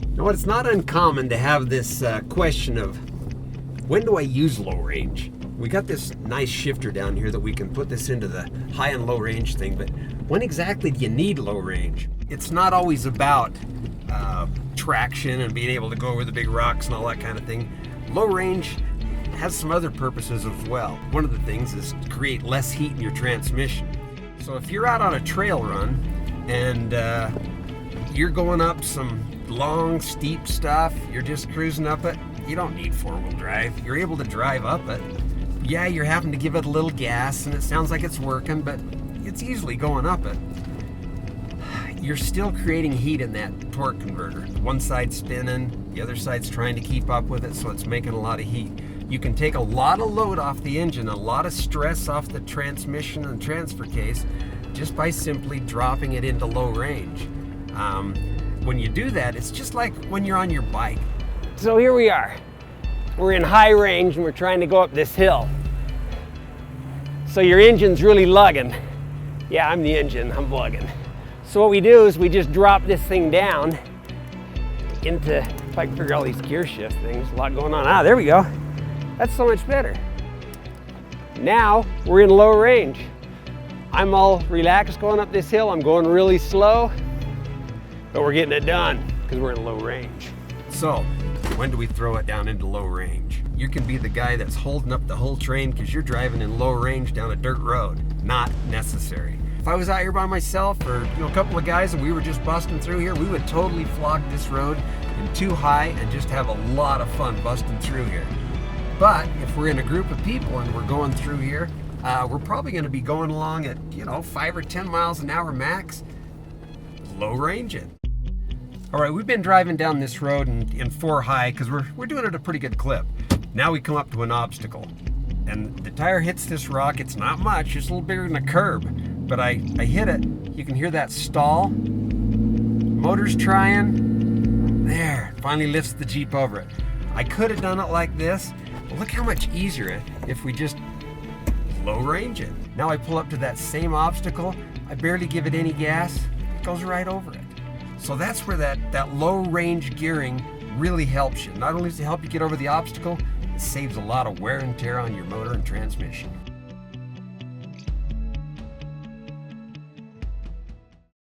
You know what, it's not uncommon to have this question of, when do I use low range? We got this nice shifter down here that we can put this into the high and low range thing, but when exactly do you need low range? It's not always about traction and being able to go over the big rocks and all that kind of thing. Low range has some other purposes as well. One of the things is to create less heat in your transmission. So if you're out on a trail run and you're going up some long, steep stuff, you're just cruising up it, you don't need four-wheel drive. You're able to drive up it. Yeah, you're having to give it a little gas and it sounds like it's working, but it's easily going up it. You're still creating heat in that torque converter. One side's spinning, the other side's trying to keep up with it, so it's making a lot of heat. You can take a lot of load off the engine, a lot of stress off the transmission and transfer case just by simply dropping it into low range. When you do that, it's just like when you're on your bike. So here we are. We're in high range and we're trying to go up this hill. So your engine's really lugging. Yeah, I'm the engine, I'm lugging. So what we do is we just drop this thing down into, if I can figure all these gear shift things, a lot going on. Ah, there we go. That's so much better. Now we're in low range. I'm all relaxed going up this hill. I'm going really slow, but we're getting it done because we're in low range. So, when do we throw it down into low range? You can be the guy that's holding up the whole train because you're driving in low range down a dirt road. Not necessary. If I was out here by myself or a couple of guys and we were just busting through here, we would totally flog this road in too high and just have a lot of fun busting through here. But if we're in a group of people and we're going through here, we're probably going to be going along at 5 or 10 miles an hour max. Low range it. All right, we've been driving down this road in 4 high because we're doing it at a pretty good clip. Now we come up to an obstacle and the tire hits this rock. It's not much, just a little bigger than a curb, but I hit it. You can hear that stall. Motor's trying. There, finally lifts the Jeep over it. I could have done it like this, but look how much easier if we just low range it. Now I pull up to that same obstacle. I barely give it any gas. It goes right over it. So that's where that low range gearing really helps you. Not only does it help you get over the obstacle, it saves a lot of wear and tear on your motor and transmission.